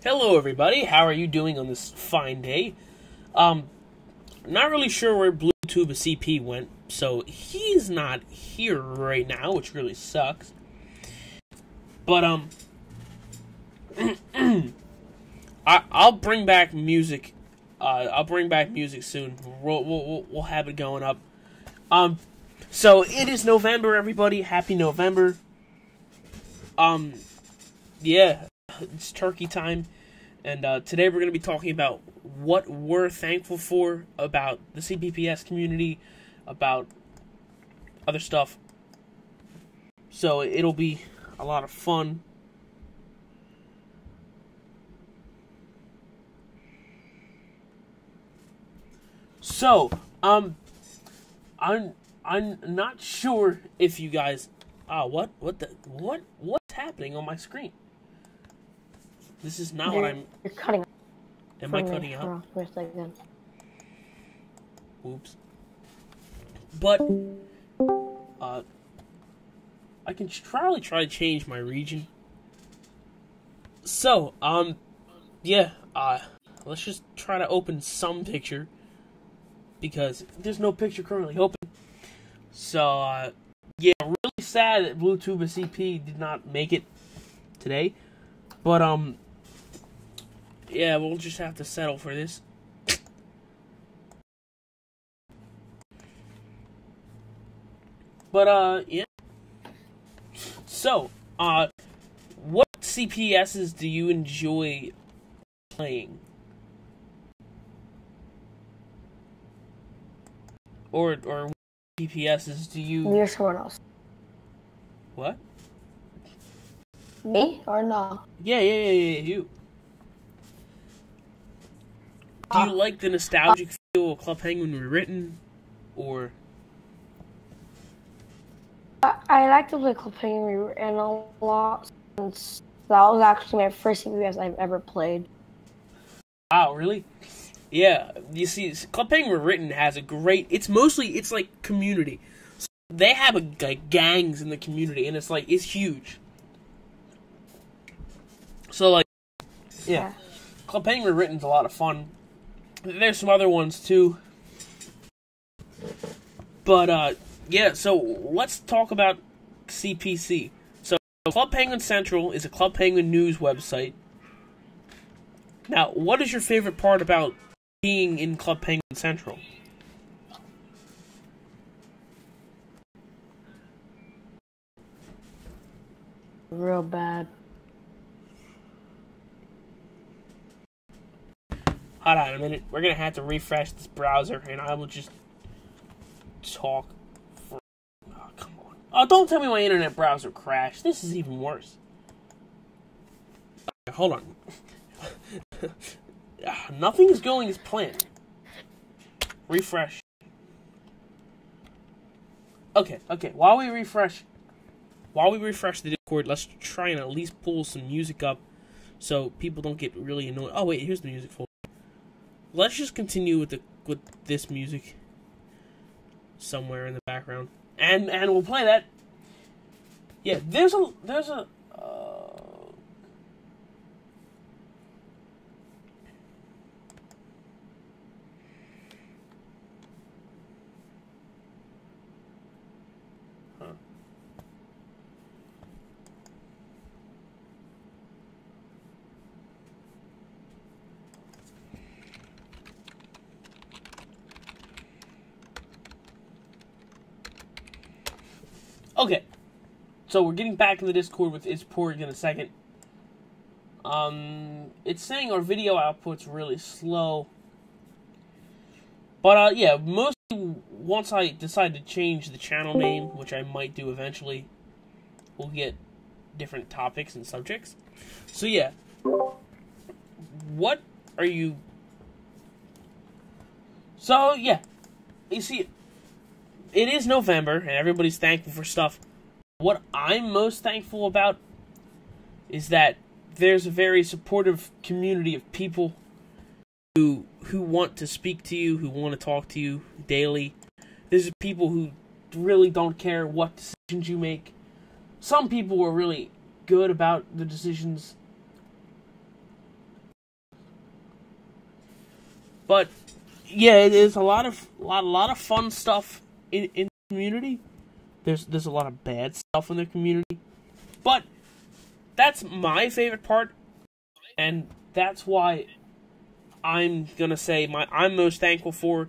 Hello everybody, how are you doing on this fine day? Not really sure where BlueTubaCP went, so he's not here right now, which really sucks. But I'll bring back music. I'll bring back music soon. We'll have it going up. So it is November, everybody. Happy November. Yeah. It's turkey time, and today we're going to be talking about what we're thankful for about the CPPS community, about other stuff. So it'll be a lot of fun. So, I'm not sure if you guys what's happening on my screen? This is not what I'm... You're cutting out. Am I cutting out? For a second. Oops. But, I can probably try to change my region. So, yeah, let's just try to open some picture. Because there's no picture currently open. So, yeah, really sad that BlueTubaCP did not make it today. But, yeah, we'll just have to settle for this. But, yeah. So, what CPSs do you enjoy playing? Or what CPSs do you... Me or someone else? What? Me or no? Yeah, you. Do you like the nostalgic feel of Club Penguin Rewritten, or? I like to play Club Penguin Rewritten a lot, since that was actually my first CPPS I've ever played. Wow, really? Yeah, you see, Club Penguin Rewritten has a great... It's like community. So they have like gangs in the community, and it's huge. So, like, yeah. Club Penguin Rewritten's a lot of fun. There's some other ones, too. But, yeah, so let's talk about CPC. So, Club Penguin Central is a Club Penguin news website. Now, what is your favorite part about being in Club Penguin Central? Real bad. Hold on a minute. We're going to have to refresh this browser, and I will just talk for... Oh, come on. Oh, don't tell me my internet browser crashed. This is even worse. Okay, hold on. Nothing is going as planned. Refresh. Okay. While we refresh the Discord, let's try and at least pull some music up so people don't get really annoyed. Oh, wait, here's the music folder. Let's just continue with this music somewhere in the background, and we'll play that. Yeah, there's a Okay. So we're getting back in the Discord with It's Porg in a second. It's saying our video output's really slow. But, yeah, mostly once I decide to change the channel name, which I might do eventually, we'll get different topics and subjects. So, yeah. What are you... So, yeah. You see, it is November, and everybody's thankful for stuff. What I'm most thankful about is that there's a very supportive community of people who want to speak to you, who want to talk to you daily. There's people who really don't care what decisions you make. Some people are really good about the decisions. But yeah, there's a lot of fun stuff in the community. There's a lot of bad stuff in the community. But that's my favorite part, and that's why I'm gonna say I'm most thankful for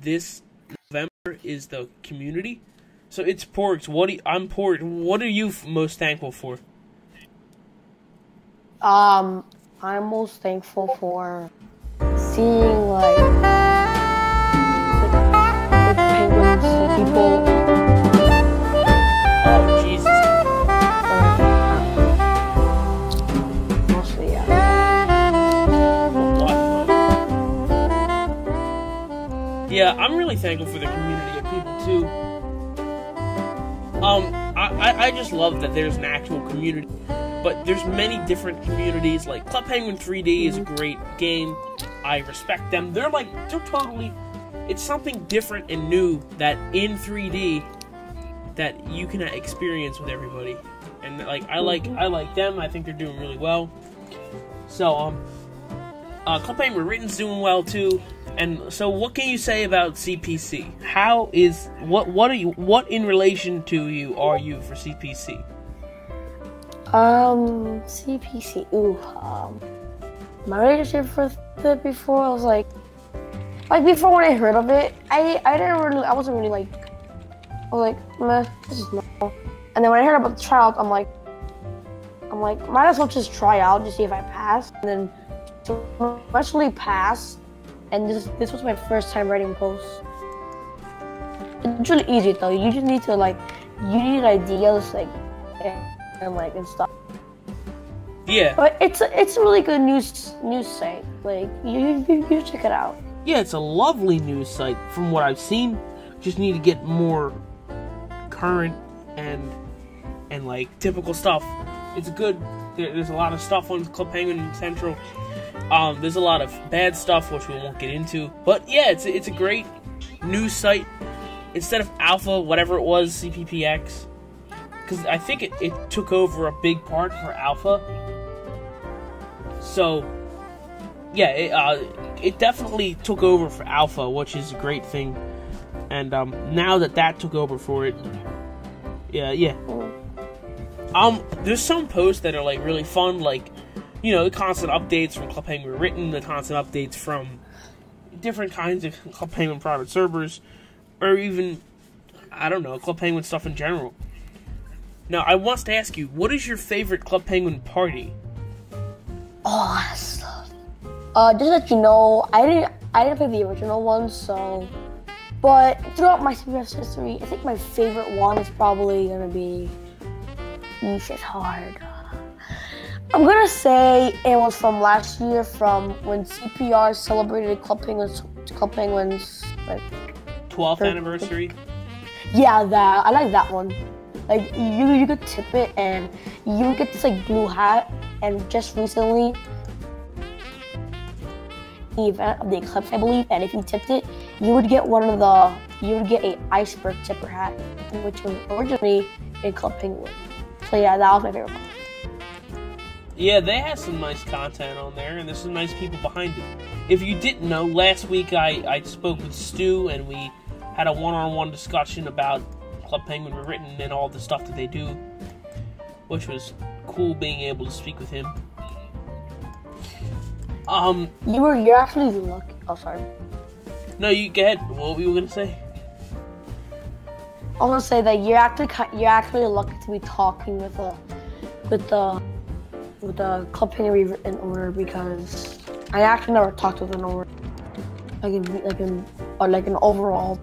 this November is the community. So it's Porgs. I'm Porg. What are you most thankful for? I'm most thankful for seeing like the penguins, the people. Oh Jesus! Mostly, yeah. Yeah, I'm really thankful for the community of people too. I just love that there's an actual community, but there's many different communities. Like Club Penguin 3D is a great game. I respect them. They're totally. It's something different and new that in 3D that you can experience with everybody, and I like them. I think they're doing really well. So Club Penguin Rewritten's doing well too. And so, what can you say about CPC? What in relation to you are you for CPC? CPC. My relationship with it before, I was like before when I heard of it, I wasn't really I was like, meh, this is normal. And then when I heard about the tryout, I'm like, might as well just try out to see if I pass. And then to eventually pass. And this was my first time writing posts. It's really easy though. You just need to you need ideas and stuff. Yeah. But it's a really good news site. You check it out. Yeah, it's a lovely news site from what I've seen. Just need to get more current and typical stuff. It's good. There's a lot of stuff on Club Penguin Central. There's a lot of bad stuff which we won't get into, but yeah, it's a great news site. Instead of Alpha, whatever it was, CPPX, because I think it took over a big part for Alpha. So yeah, it definitely took over for Alpha, which is a great thing. And now that took over for it, yeah. There's some posts that are really fun, the constant updates from Club Penguin Rewritten, the constant updates from different kinds of Club Penguin private servers, or even, I don't know, Club Penguin stuff in general. Now, I want to ask you, what is your favorite Club Penguin party? Oh, that stuff. Just that you know, I didn't play the original one, so. But throughout my CPPS history, I think my favorite one is probably gonna be. It's hard. I'm gonna say it was from last year, from when CPR celebrated Club Penguin's 12th anniversary. Yeah, that I like that one. You could tip it, and you get this blue hat. And just recently, the event of the eclipse, I believe. And if you tipped it, you would get a iceberg tipper hat, which was originally in Club Penguin. So yeah, that was my favorite one. Yeah, they had some nice content on there, and there's some nice people behind it. If you didn't know, last week I spoke with Stu, and we had a one-on-one discussion about Club Penguin Rewritten and all the stuff that they do, which was cool being able to speak with him. You're actually lucky. Oh, sorry. No, you go ahead. What were you gonna say? I want to say that you're actually lucky to be talking with the Club Penguin Rewritten owner, because I actually never talked with an owner like an overall.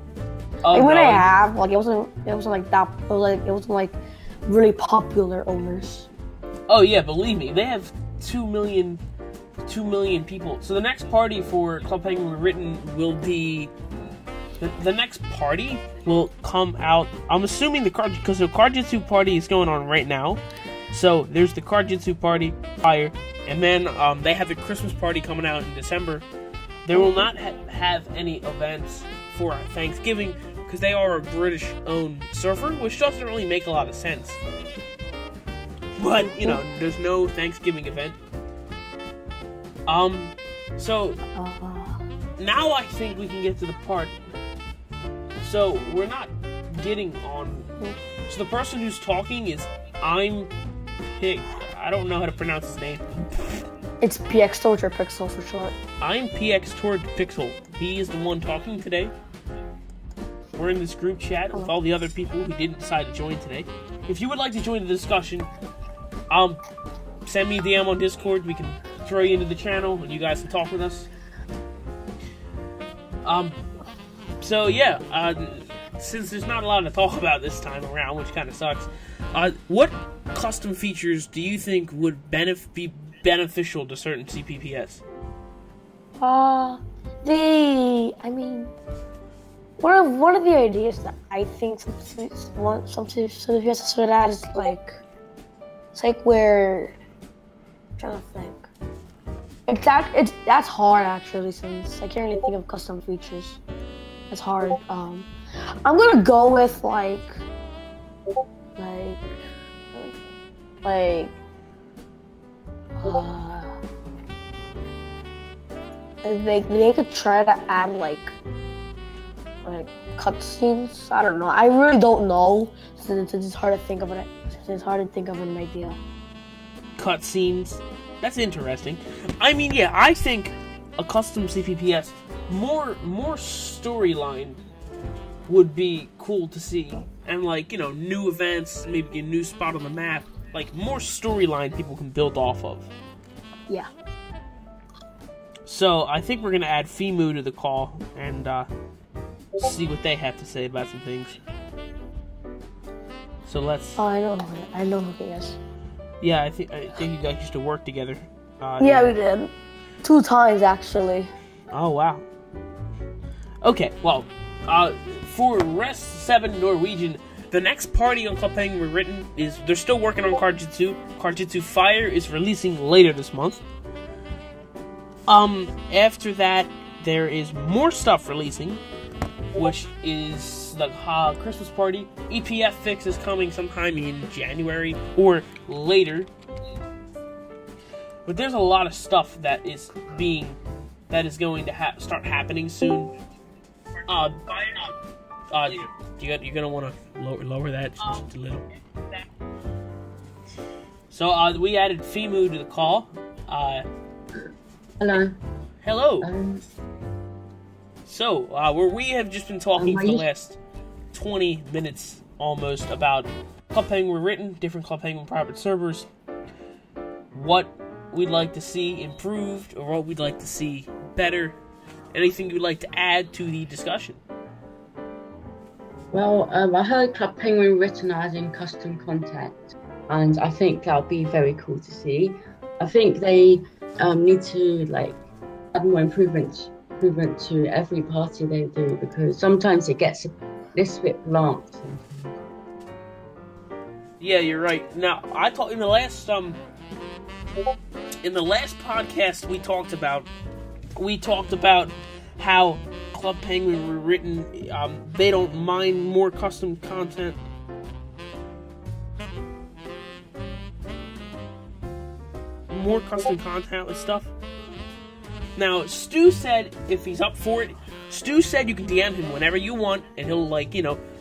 Oh, when really? I have, like, it wasn't like that. It wasn't like really popular owners. Oh yeah, believe me, they have 2 million people. So the next party for Club Penguin Rewritten will be the next party will come out. I'm assuming because the Cardjutsu party is going on right now. So there's the Cardjutsu party fire, and then they have a Christmas party coming out in December. They will not have any events for Thanksgiving because they are a British-owned server, which doesn't really make a lot of sense. But there's no Thanksgiving event. So now I think we can get to the part. So we're not getting on. So the person who's talking is I don't know how to pronounce his name. It's PX Torch or Pixel for short. I'm PX Torch Pixel. He is the one talking today. We're in this group chat with all the other people who didn't decide to join today. If you would like to join the discussion, send me a DM on Discord. We can throw you into the channel and you guys can talk with us. So yeah, since there's not a lot to talk about this time around, which kind of sucks, what custom features do you think would be beneficial to certain CPPS? One of the ideas that I think some CPPS should add is it's like where, I'm trying to think. That's hard actually, since I can't really think of custom features. It's hard. I'm gonna go with they could try to add like cutscenes. I don't know. I really don't know, since it's hard to think of it. It's hard to think of an idea. Cutscenes. That's interesting. I mean, yeah, I think a custom CPPS, more storyline would be cool to see, and new events, maybe a new spot on the map, more storyline people can build off of. Yeah. So I think we're gonna add Fimu to the call and see what they have to say about some things. So let's. Oh, I know who he is. Yeah, I think you guys used to work together. Yeah, we did. 2 times actually. Oh wow. Okay, well, for Rest 7 Norwegian, the next party on Club Penguin Rewritten is they're still working on Cardjutsu. Cardjutsu Fire is releasing later this month. After that, there is more stuff releasing, which is the Christmas party. EPF fix is coming sometime in January or later. But there's a lot of stuff that is going to start happening soon. You're gonna want to lower that just a little. So we added Fimu to the call. Hello. Hello. So where we have just been talking for the last 20 minutes almost about Club Penguin Rewritten, different Club Penguin private servers, what we'd like to see improved or what we'd like to see better. Anything you'd like to add to the discussion? Well, I heard Club Penguin Written adding custom content, and I think that'll be very cool to see. I think they need to add more improvement to every party they do, because sometimes it gets a little bit blunt. Yeah, you're right. Now, I thought in the last podcast we talked about how Club Penguin Rewritten, they don't mind more custom content. More custom content and stuff. Now, Stu said if he's up for it, Stu said you can DM him whenever you want, and he'll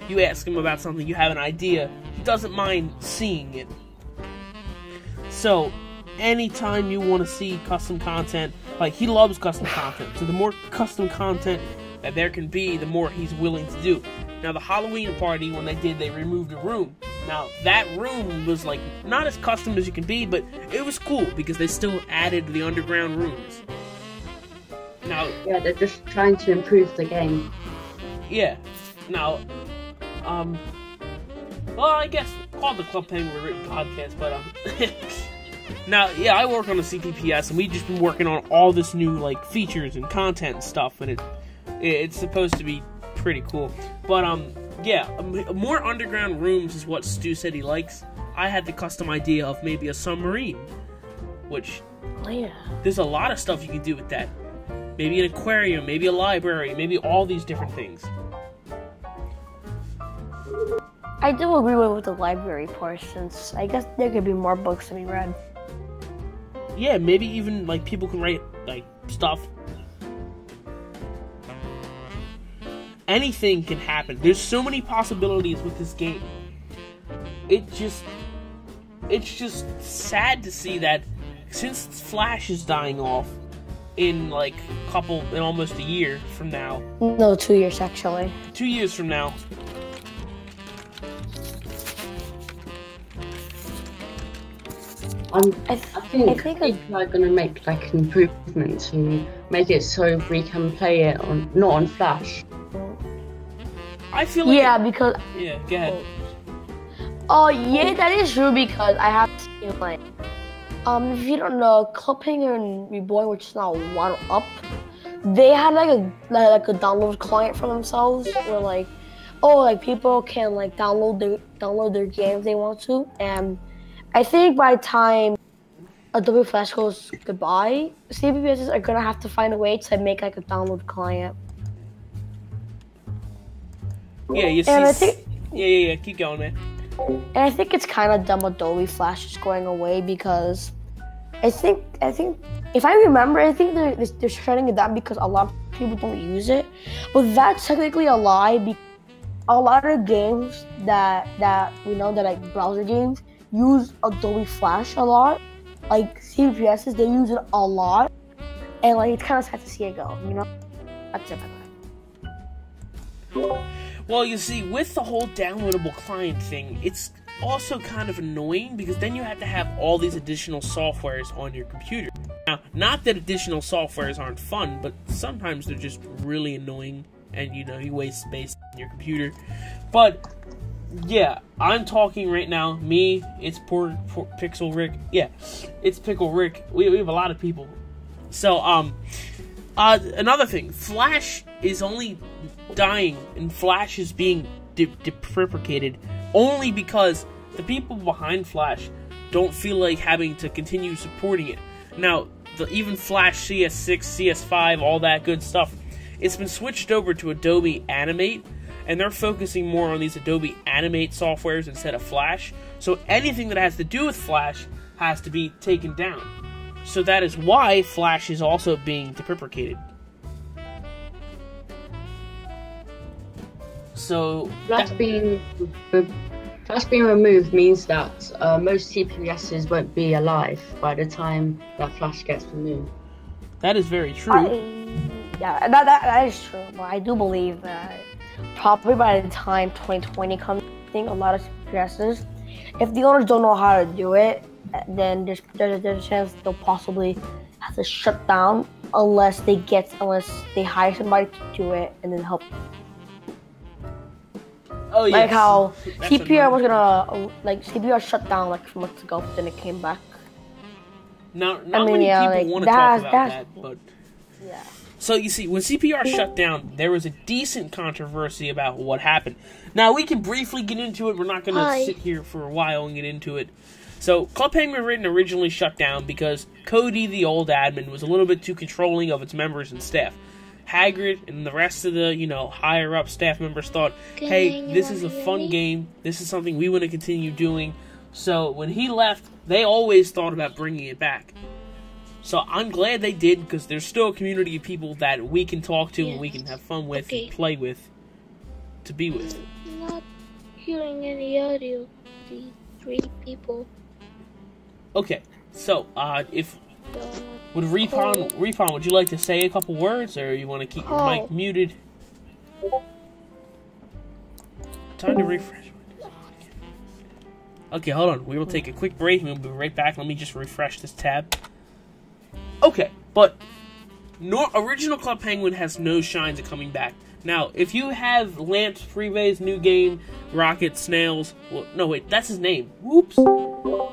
you ask him about something, you have an idea, he doesn't mind seeing it. So, anytime you want to see custom content, he loves custom content, so the more custom content that there can be, the more he's willing to do. Now, the Halloween party, when they removed a room. Now, that room was, like, not as custom as you can be, but it was cool because they still added the underground rooms. Now, yeah, they're just trying to improve the game. Yeah. Now, well, I guess called the Club Penguin Rewritten Podcast, but, now, yeah, I work on the CPPS, and we've just been working on all this new, like, features and content and stuff, and it's supposed to be pretty cool. But, yeah, more underground rooms is what Stu said he likes. I had the custom idea of maybe a submarine, which, there's a lot of stuff you can do with that. Maybe an aquarium, maybe a library, maybe all these different things. I do agree with the library part, since I guess there could be more books to be read. Yeah, maybe even, like, people can write, like, stuff. Anything can happen. There's so many possibilities with this game. It's just sad to see that since Flash is dying off in, like, in almost a year from now. No, 2 years, actually. 2 years from now. I think people are going to make, like, an improvement to make it so we can play it not on Flash. I feel like... Yeah, because... Yeah, go ahead. Oh, yeah, that is true, because I have seen, like... if you don't know, Club Penguin Reborn, which is now 1UP, they had, like a download client for themselves, where, like... Oh, like, people can, like, download their games they want to, and... I think by the time Adobe Flash goes goodbye, CPPS are gonna have to find a way to make like a download client. Yeah, you see. And I think, yeah. Keep going, man. And I think it's kind of dumb Adobe Flash is going away, because I think if I remember, I think they're shutting it down because a lot of people don't use it. But that's technically a lie. A lot of games that we know, that like browser games, use Adobe Flash a lot. Like CPPSs, they use it a lot, and like it's kind of sad to see it go. You know, that's it. Well, you see, with the whole downloadable client thing, it's also kind of annoying because then you have to have all these additional softwares on your computer. Now, not that additional softwares aren't fun, but sometimes they're just really annoying, and you know, you waste space on your computer. But yeah, I'm talking right now. Me, it's poor Pixel Rick. Yeah, it's Pickle Rick. We have a lot of people. So, another thing, Flash is only dying, and Flash is being deprecated only because the people behind Flash don't feel like having to continue supporting it. Now, even Flash CS6, CS5, all that good stuff, it's been switched over to Adobe Animate, and they're focusing more on these Adobe Animate softwares instead of Flash. So anything that has to do with Flash has to be taken down. So that is why Flash is also being deprecated. So Flash being removed means that most CPPSs won't be alive by the time that Flash gets removed. That is very true. Yeah, that is true. But I do believe that probably by the time 2020 comes, I think a lot of CPPSs, if the owners don't know how to do it, then there's a chance they'll possibly have to shut down unless they hire somebody to do it and then help. Oh yeah. Like how CPR was gonna CPR shut down like a few months ago, but then it came back. Not many people want to talk about that, but yeah. So you see, when CPR shut down, there was a decent controversy about what happened. Now we can briefly get into it. We're not going to sit here for a while and get into it. So Club Penguin Rewritten originally shut down because Cody, the old admin, was a little bit too controlling of its members and staff. Hagrid and the rest of the, higher up staff members thought, hey, this is a fun game. This is something we want to continue doing. So when he left, they always thought about bringing it back. So I'm glad they did, because there's still a community of people that we can talk to and we can have fun with and play with, to be with. I'm not hearing any audio of these three people. Okay, so would Repon, would you like to say a couple words, or you want to keep your mic muted? time to refresh. Okay, hold on. We will take a quick break and we'll be right back. Let me just refresh this tab. Okay, but original Club Penguin has no shines of coming back. Now, if you have Lance Freebay's new game, Rocket Snails... Well, no, wait, that's his name. Whoops.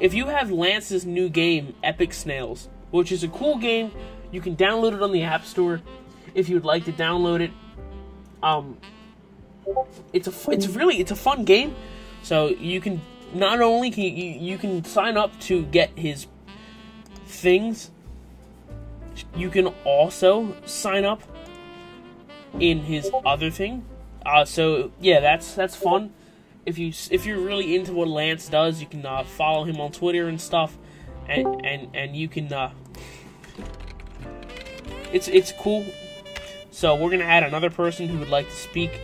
If you have Lance's new game, Epic Snails, which is a cool game, you can download it on the App Store if you would like to download it. It's a fun game. So you can not only you can sign up to get his things, you can also sign up in his other thing. So yeah, that's fun. If you're really into what Lance does, you can follow him on Twitter and stuff, and you can it's cool. So we're gonna add another person who would like to speak.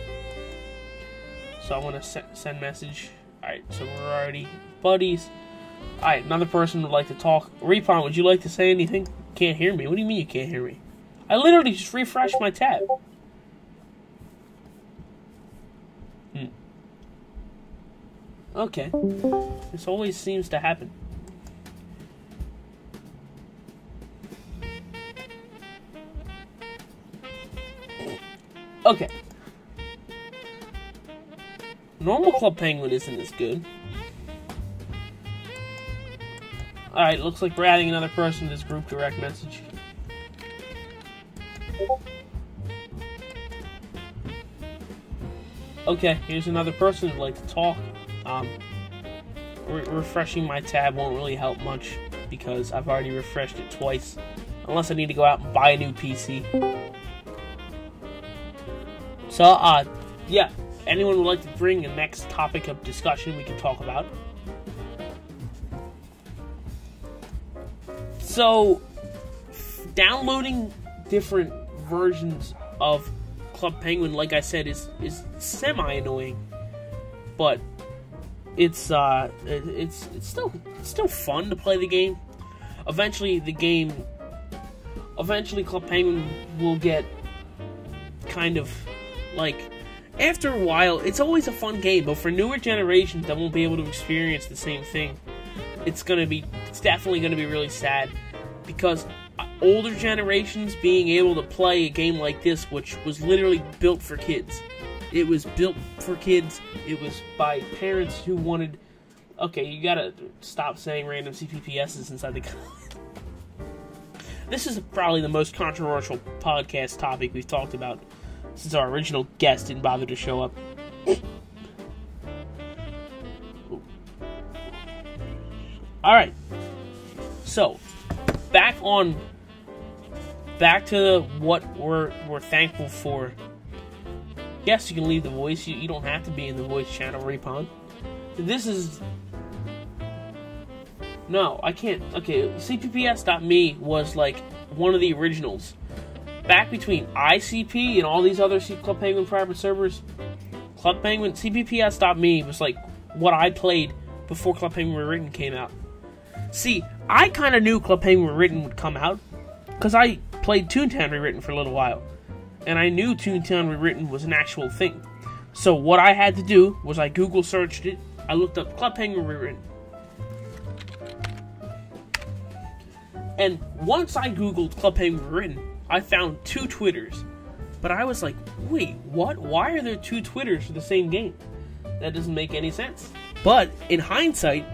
So I want to send message. All right, so we're already buddies. All right, another person would like to talk. Repon, would you like to say anything? Can't hear me. What do you mean you can't hear me? I literally just refreshed my tab. Okay. This always seems to happen. Okay. Normal Club Penguin isn't as good. Alright, looks like we're adding another person to this group direct message. Okay, here's another person who'd like to talk. Refreshing my tab won't really help much because I've already refreshed it twice. Unless I need to go out and buy a new PC. So, yeah. Anyone would like to bring a next topic of discussion we can talk about? So, downloading different versions of Club Penguin, like I said, is semi-annoying, but it's still fun to play the game. Eventually, Club Penguin will get kind of like. After a while, it's always a fun game, but for newer generations that won't be able to experience the same thing, it's definitely gonna be really sad, because older generations being able to play a game like this, which was literally built for kids. It was built for kids. It was by parents who wanted. Okay, you gotta stop saying random CPPSs inside the. This is probably the most controversial podcast topic we've talked about since our original guest didn't bother to show up. Alright. So, back to what we're thankful for. Yes, you can leave the voice. You don't have to be in the voice channel, Repon. This is... No, I can't. Okay, CPPS.me was like one of the originals. Back between ICP and all these other Club Penguin private servers, Club Penguin, CPPS.me was like what I played before Club Penguin Rewritten came out. See, I kind of knew Club Penguin Rewritten would come out because I played Toontown Rewritten for a little while, and I knew Toontown Rewritten was an actual thing. So what I had to do was I Google searched it, I looked up Club Penguin Rewritten. And once I Googled Club Penguin Rewritten, I found 2 Twitters. But I was like, wait, what? Why are there 2 Twitters for the same game? That doesn't make any sense. But, in hindsight,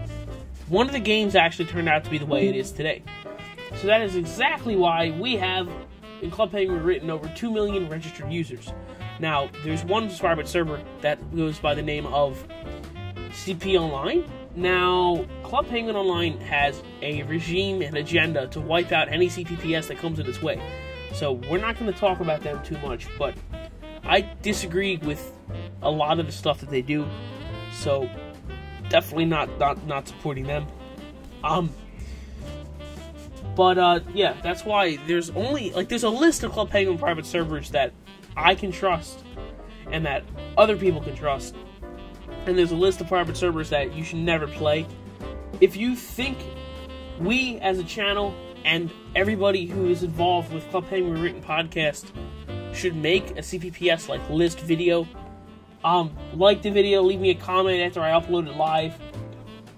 one of the games actually turned out to be the way it is today. So that is exactly why we have, in Club Penguin Rewritten, over 2 million registered users. Now, there's one private server that goes by the name of CP Online. Now, Club Penguin Online has a regime and agenda to wipe out any CPPS that comes in its way. So we're not going to talk about them too much, but I disagree with a lot of the stuff that they do. So definitely not supporting them. Yeah, that's why there's a list of Club Penguin private servers that I can trust and that other people can trust. And there's a list of private servers that you should never play. If you think we as a channel and everybody who is involved with Club Penguin Rewritten Podcast should make a CPPS list video, Like the video, leave me a comment after I upload it live.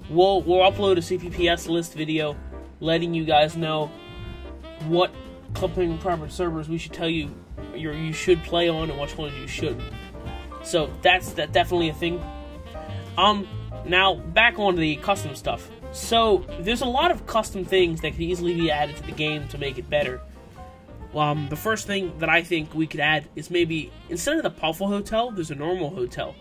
We'll upload a CPPS list video letting you guys know what Club Penguin private servers we should tell you you should play on and which ones you shouldn't. So that's definitely a thing. Now back on the custom stuff. So there's a lot of custom things that could easily be added to the game to make it better. The first thing that I think we could add is maybe instead of the Puffle Hotel, there's a normal hotel.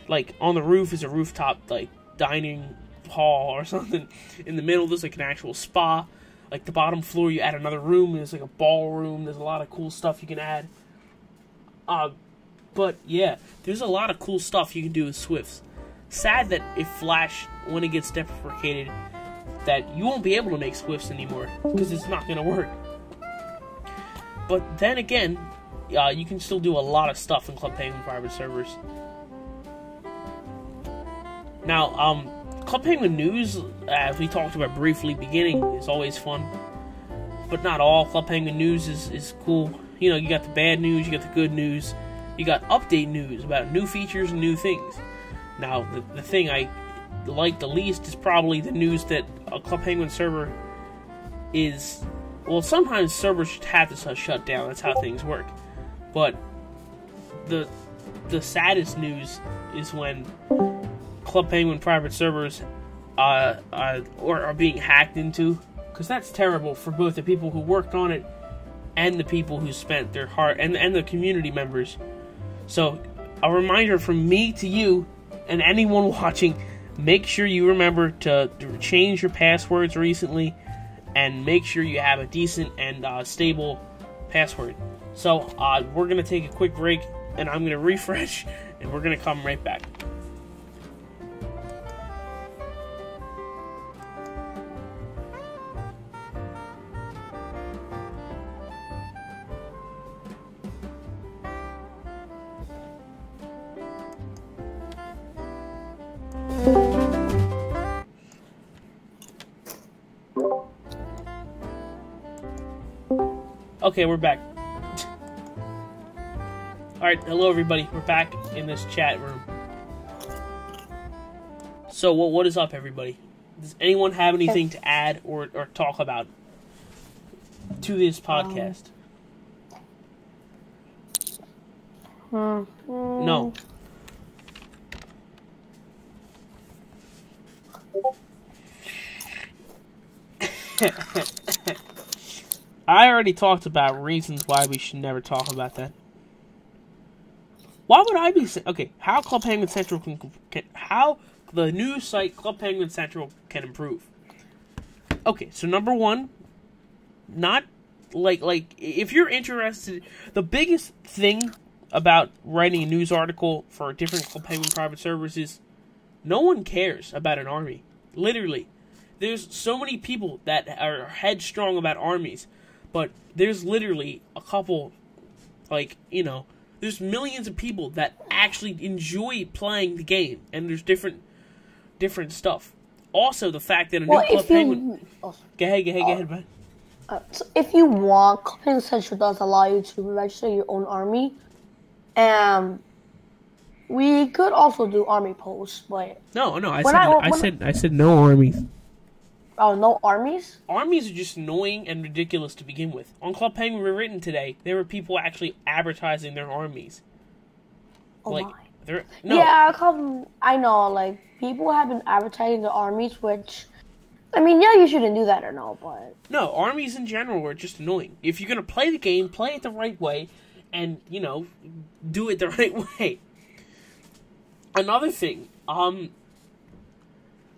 Like on the roof is a rooftop like dining hall or something. In the middle there's like an actual spa. Like the bottom floor you add another room. There's like a ballroom. There's a lot of cool stuff you can add. But yeah, there's a lot of cool stuff you can do with Swifts. Sad that if Flash, when it gets deprecated, that you won't be able to make Swifts anymore because it's not going to work. But then again, you can still do a lot of stuff in Club Penguin private servers. Now, Club Penguin News, as we talked about briefly beginning, is always fun. But not all. Club Penguin News is cool. You know, you got the bad news, you got the good news, you got update news about new features and new things. Now, the thing I like the least is probably the news that a Club Penguin server is... Well, sometimes servers should have to shut down. That's how things work. But the saddest news is when Club Penguin private servers are being hacked into, because that's terrible for both the people who worked on it and the people who spent their heart and the community members. So, a reminder from me to you and anyone watching: make sure you remember to change your passwords recently. And make sure you have a decent and stable password. So, we're going to take a quick break, and I'm going to refresh, and we're going to come right back. Okay, we're back. Alright, hello everybody. We're back in this chat room. So, what is up, everybody? Does anyone have anything to add or talk about to this podcast? No. I already talked about reasons why we should never talk about that. Why would I be... Okay, how Club Penguin Central how the new site Club Penguin Central can improve. Okay, so number one, not... Like, if you're interested... The biggest thing about writing a news article for different Club Penguin private servers is no one cares about an army. Literally. There's so many people that are headstrong about armies. But there's literally a couple, like, you know, there's millions of people that actually enjoy playing the game, and there's different stuff. Also, the fact that a new Club Penguin... Go ahead, bud. So if you want, Club Penguin Central does allow you to register your own army, and we could also do army posts, but... No, I said no armies. Oh, no armies? Armies are just annoying and ridiculous to begin with. On Club Penguin Rewritten today, there were people actually advertising their armies. Oh like, my. No. Yeah, I know, like, people have been advertising their armies, which... I mean, yeah, you shouldn't do that or no, but... No, armies in general are just annoying. If you're going to play the game, play it the right way, and, you know, do it the right way. Another thing,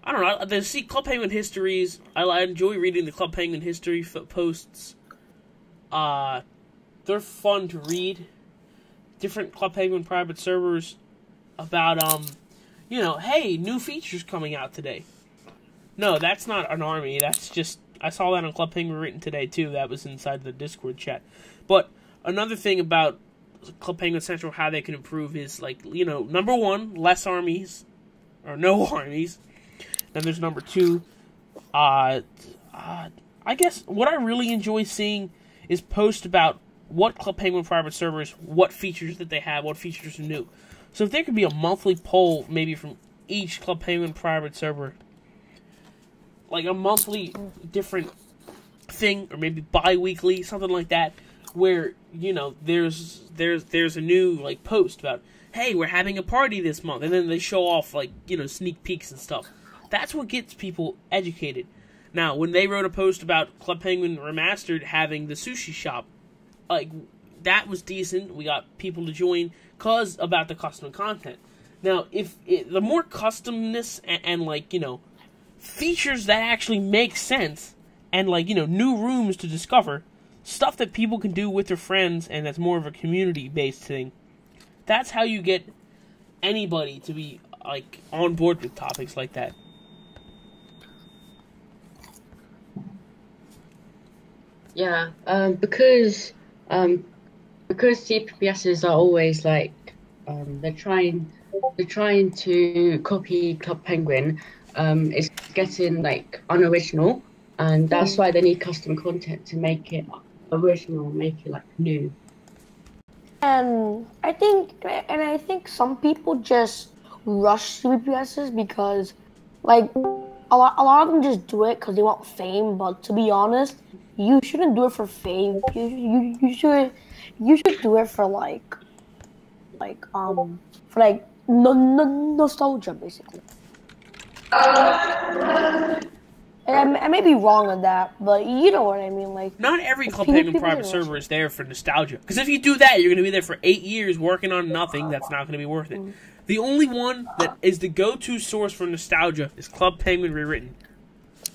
I don't know, the Club Penguin histories, I enjoy reading the Club Penguin history posts. They're fun to read. Different Club Penguin private servers about, you know, hey, new features coming out today. No, that's not an army, that's just, I saw that on Club Penguin Written today too, that was inside the Discord chat. But another thing about Club Penguin Central, how they can improve is, like, you know, number one, less armies, or no armies. Then there's number two, I guess what I really enjoy seeing is posts about what Club Penguin private servers, what features that they have, what features are new. So if there could be a monthly poll, maybe from each Club Penguin private server, like a monthly different thing, or maybe bi-weekly, something like that, where, you know, there's a new, like, post about, hey, we're having a party this month, and then they show off, like, you know, sneak peeks and stuff. That's what gets people educated. Now, when they wrote a post about Club Penguin Remastered having the sushi shop, like, that was decent. We got people to join cause about the custom content. Now, the more customness and like, you know, features that actually make sense, and, like, you know, new rooms to discover, stuff that people can do with their friends, and that's more of a community-based thing, that's how you get anybody to be, like, on board with topics like that. Yeah, because CPPSs are always like, they're trying to copy Club Penguin. It's getting, like, unoriginal, and that's why they need custom content to make it original, make it, like, new. And I think some people just rush CPPSs because, like, a lot of them just do it because they want fame. But to be honest, you shouldn't do it for fame. You should do it for nostalgia, basically. I may be wrong on that, but you know what I mean. Like, not every Club Penguin private server is there for nostalgia. Because if you do that, you're going to be there for 8 years working on nothing. That's not going to be worth it. The only one that is the go-to source for nostalgia is Club Penguin Rewritten.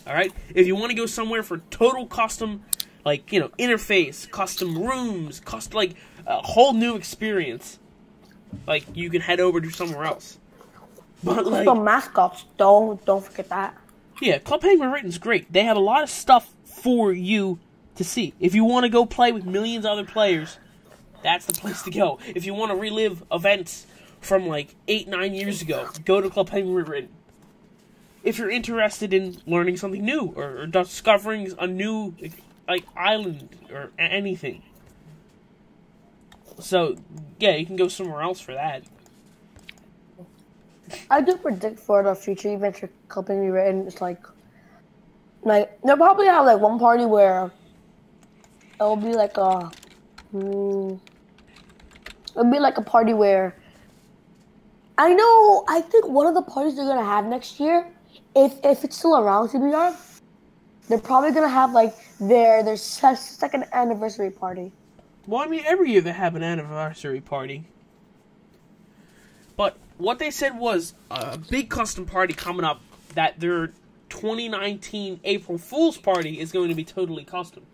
Alright? If you want to go somewhere for total custom, like, you know, interface, custom rooms, like, a whole new experience, like, you can head over to somewhere else. But, like, the mascots, don't forget that. Yeah, Club Penguin Written's great. They have a lot of stuff for you to see. If you want to go play with millions of other players, that's the place to go. If you want to relive events from, like, 8-9 years ago, go to Club Penguin Rewritten. If you're interested in learning something new, or discovering a new, like, island, or anything. So, yeah, you can go somewhere else for that. I do predict for the future events for Club Penguin Rewritten, it's like they'll probably have, like, one party where it'll be like a party where I think one of the parties they're gonna have next year, if it's still around CBR, they're probably gonna have, like, their second anniversary party. Well, I mean, every year they have an anniversary party. But what they said was a big custom party coming up, that their 2019 April Fool's party is going to be totally custom.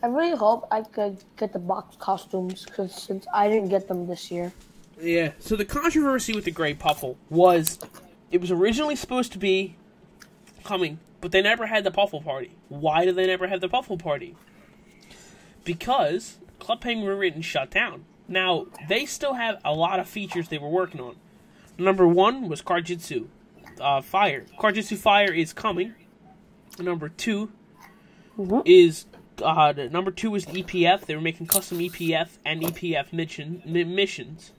I really hope I could get the box costumes, since I didn't get them this year. Yeah, so the controversy with the Grey Puffle was, it was originally supposed to be coming, but they never had the Puffle party. Why did they never have the Puffle party? Because Club Penguin Rewritten shut down. Now, they still have a lot of features they were working on. Number 1 was Cardjitsu Fire. Cardjitsu Fire is coming. Number 2 is the EPF. They were making custom EPF and EPF missions.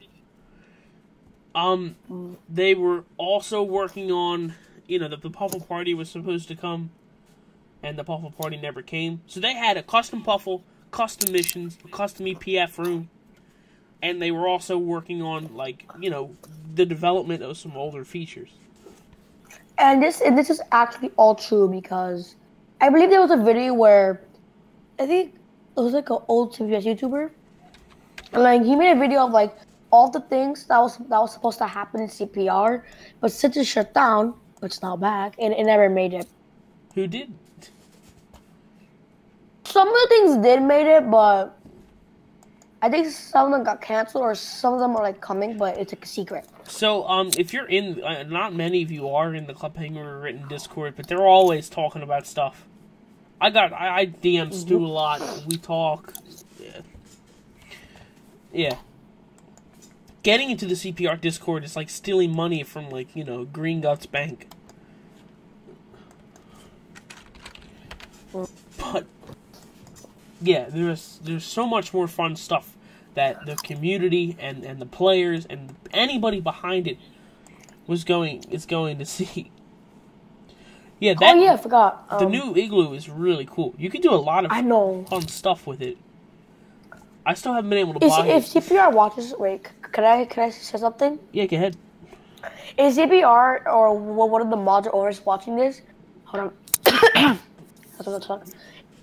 They were also working on, you know, the Puffle party was supposed to come, and the Puffle party never came. So they had a custom Puffle, custom missions, a custom EPF room, and they were also working on, like, you know, the development of some older features. And this is actually all true, because I believe there was a video where I think it was like an old CPPS YouTuber, and, like, he made a video of, like, all the things that was supposed to happen in CPR, but since it shut down, it's now back, and it never made it. Who did? Some of the things did made it, but I think some of them got canceled, or some of them are, like, coming, but it's, like, a secret. So, if you're in, not many of you are in the Club Penguin Rewritten Discord, but they're always talking about stuff. I DM Stu a lot. We talk. Yeah. Getting into the CPR Discord is like stealing money from, like, you know, Green Guts Bank. But yeah, there's so much more fun stuff that the community and the players and anybody behind it is going to see. Yeah, I forgot. The new igloo is really cool. You can do a lot of fun stuff with it. I still haven't been able to buy it. If CPR watches, wait, can I say something? Yeah, go ahead. Is CPR or one of the mods owners watching this? Hold on.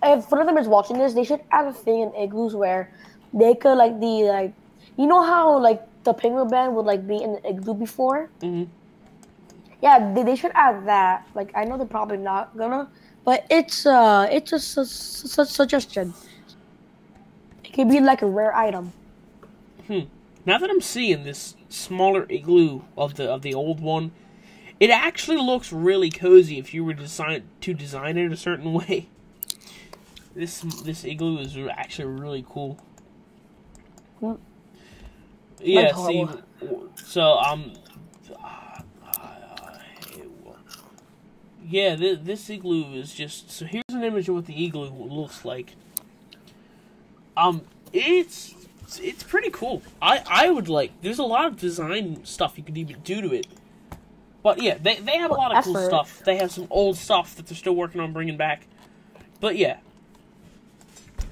If one of them is watching this, they should add a thing in igloos where they could you know how the penguin band would be in the igloo before? Mm-hmm. Yeah, they should add that. I know they're probably not gonna, but it's just a suggestion. It could be a rare item. Now that I'm seeing this smaller igloo of the old one, it actually looks really cozy if you were to design it a certain way. This igloo is actually really cool. Yeah, see, so yeah, this igloo is just, so here's an image of what the igloo looks like. It's pretty cool. I would there's a lot of design stuff you could even do to it. But yeah, they have a lot of cool stuff. They have some old stuff that they're still working on bringing back. But yeah,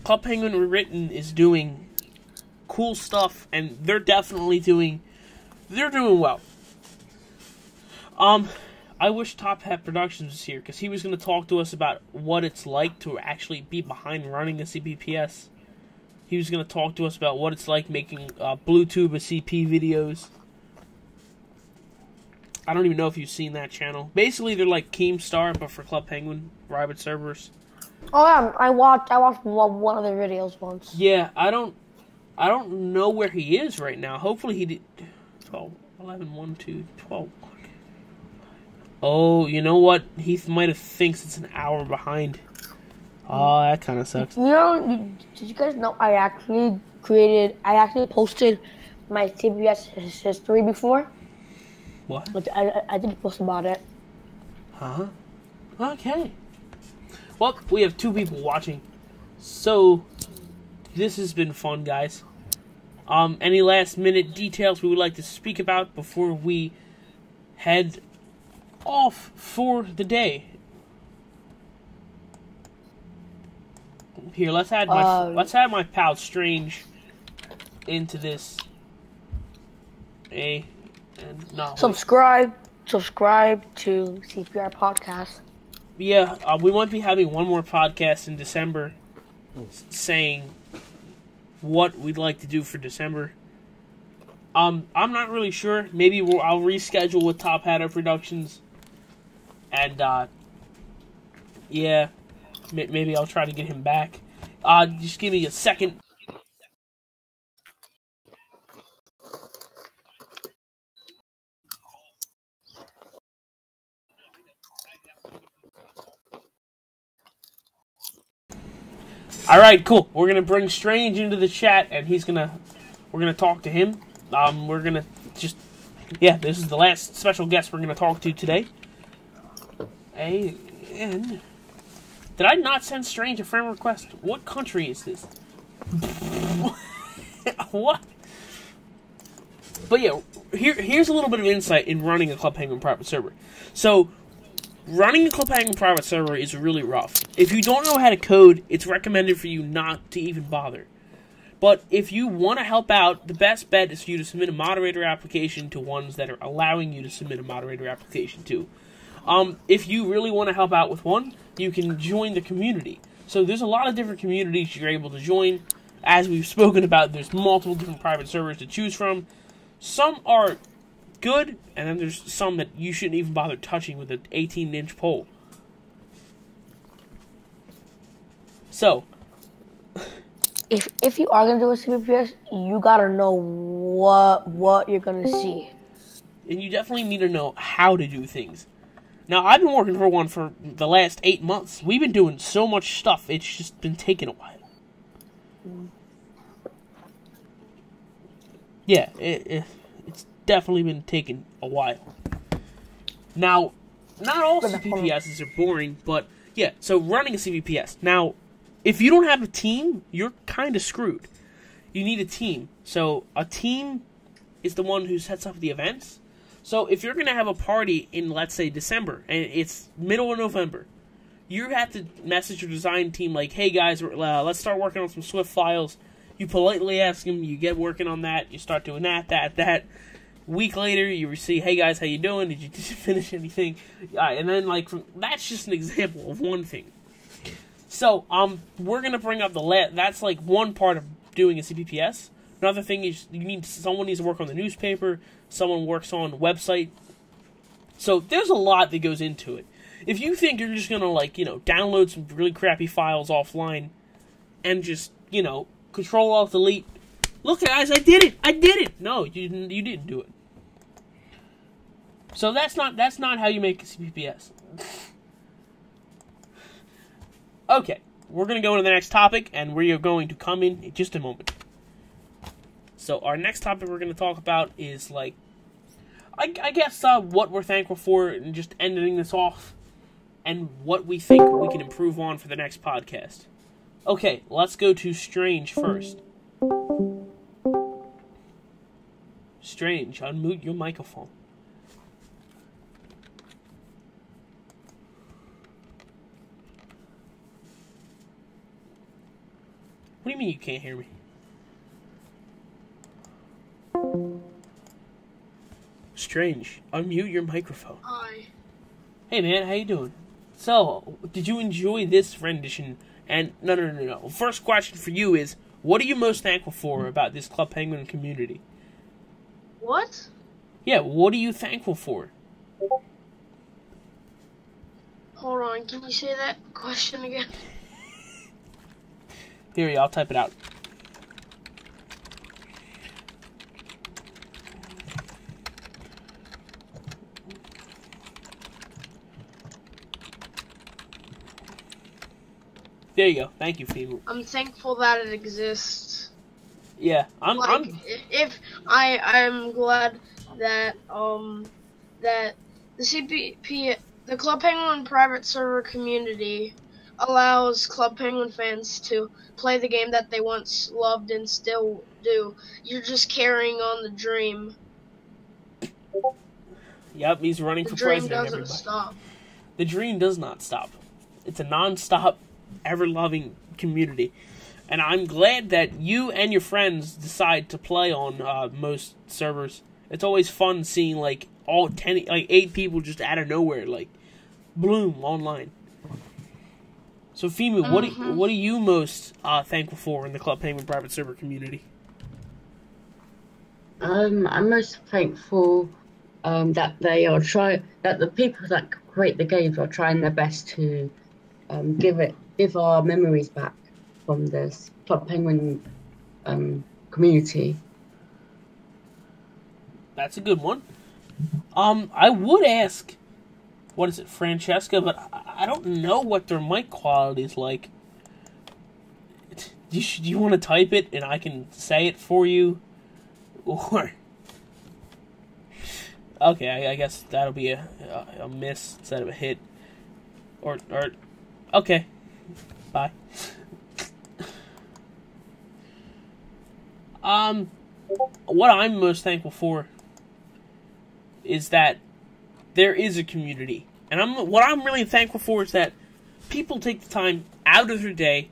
Club Penguin Rewritten is doing cool stuff, and they're definitely doing well. I wish Top Hat Productions was here, because he was going to talk to us about what it's like to actually be behind running a CPPS. He was going to talk to us about what it's like making BlueTubaCP videos. I don't even know if you've seen that channel. Basically, they're like Keemstar, but for Club Penguin private servers. Oh yeah, I watched one of their videos once. Yeah, I don't know where he is right now. Hopefully he did 12, 11, 1, 2, 12. Oh, you know what? He might have thinks it's an hour behind. Oh, that kind of sucks. Did you guys know I actually posted my CPPS history before? What? I didn't post about it. Huh? Okay. Well, we have 2 people watching, so this has been fun, guys. Any last-minute details we would like to speak about before we head off for the day? Here, let's add my pal Strange into this. Subscribe to CPR Podcast. Yeah, we might be having one more podcast in December, saying what we'd like to do for December. I'm not really sure. Maybe I'll reschedule with Top Hatter Productions, and yeah, maybe I'll try to get him back. Just give me a second. Alright, cool. We're gonna bring Strange into the chat, and we're gonna talk to him. This is the last special guest we're gonna talk to today. And did I not send Strange a friend request? What country is this? What? But yeah, here's a little bit of insight in running a Club Penguin private server. So, running a Club Penguin private server is really rough. If you don't know how to code, it's recommended for you not to even bother. But if you want to help out, the best bet is for you to submit a moderator application to ones that are allowing you to submit a moderator application to. If you really want to help out with one, you can join the community. So there's a lot of different communities you're able to join. As we've spoken about, there's multiple different private servers to choose from. Some are good, and then there's some that you shouldn't even bother touching with an 18-inch pole. So, if you are gonna do a CPPS, you gotta know what you're gonna see, and you definitely need to know how to do things. Now, I've been working for one for the last 8 months. We've been doing so much stuff; it's just been taking a while. Yeah, it's definitely been taking a while. Now, not all CPPSs are boring, but yeah, so running a CPPS. Now, if you don't have a team, you're kind of screwed. you need a team. So a team is the one who sets up the events. So if you're going to have a party in, let's say, December, and it's middle of November, you have to message your design team like, hey guys, let's start working on some Swift files. You politely ask them, you get working on that, you start doing that. Week later, you receive, hey guys, how you doing? Did you finish anything? And then, like, that's just an example of one thing. So, we're going to bring up that's, like, one part of doing a CPPS. Another thing is someone needs to work on the newspaper, someone works on the website. So, there's a lot that goes into it. If you think you're just going to, like, download some really crappy files offline and just, Control-Alt-Delete, look guys, I did it! No, you didn't do it. So that's not how you make a CPPS. Okay, we're going to go into the next topic, and we are going to come in just a moment. So our next topic we're going to talk about is, like, I guess what we're thankful for, and just ending this off, and what we think we can improve on for the next podcast. Okay, let's go to Strange first. Strange, unmute your microphone. What do you mean you can't hear me? Strange, unmute your microphone. Hi. Hey man, how you doing? So, did you enjoy this rendition? And no. First question for you is, what are you most thankful for about this Club Penguin community? What? Yeah, what are you thankful for? Hold on, can you say that question again? Here, I'll type it out. There you go. Thank you, Fimu. I'm thankful that it exists. Yeah, I'm glad that that the Club Penguin private server community allows Club Penguin fans to play the game that they once loved and still do. You're just carrying on the dream. Yep, he's running for president. The dream doesn't stop. The dream does not stop. It's a non-stop, ever-loving community. And I'm glad that you and your friends decide to play on most servers. It's always fun seeing, like, 8 people just out of nowhere, like, bloom online. So, Fimu, what are you most thankful for in the Club Penguin private server community? I'm most thankful that that the people that create the games are trying their best to give our memories back from this Club Penguin community. That's a good one. I would ask, what is it, Francesca, but I don't know what their mic quality is like. Do you want to type it and I can say it for you? Or... Okay, I guess that'll be a miss instead of a hit. Or okay. Bye. What I'm most thankful for is that there is a community. And what I'm really thankful for is that people take the time out of their day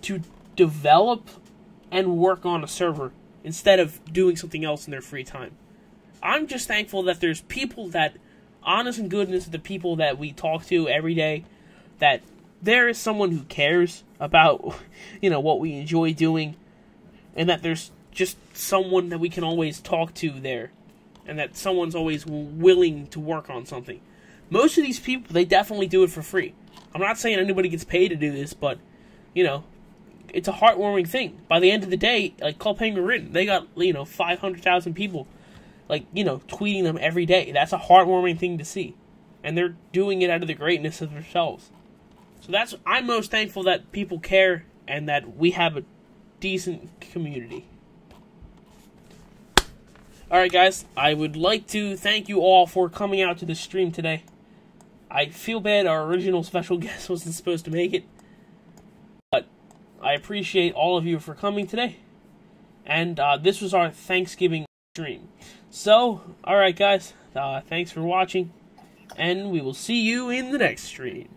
to develop and work on a server instead of doing something else in their free time. I'm just thankful that there's people that, honest and goodness, the people that we talk to every day, that there is someone who cares about, what we enjoy doing, and that there's just someone that we can always talk to there, and that someone's always willing to work on something. Most of these people, they definitely do it for free. I'm not saying anybody gets paid to do this, but, it's a heartwarming thing. By the end of the day, like Club Penguin Rewritten, they got, 500,000 people, tweeting them every day. That's a heartwarming thing to see. And they're doing it out of the greatness of themselves. So I'm most thankful that people care and that we have a decent community. Alright guys, I would like to thank you all for coming out to the stream today. I feel bad our original special guest wasn't supposed to make it. But I appreciate all of you for coming today. And this was our Thanksgiving stream. So, alright guys, thanks for watching, and we will see you in the next stream.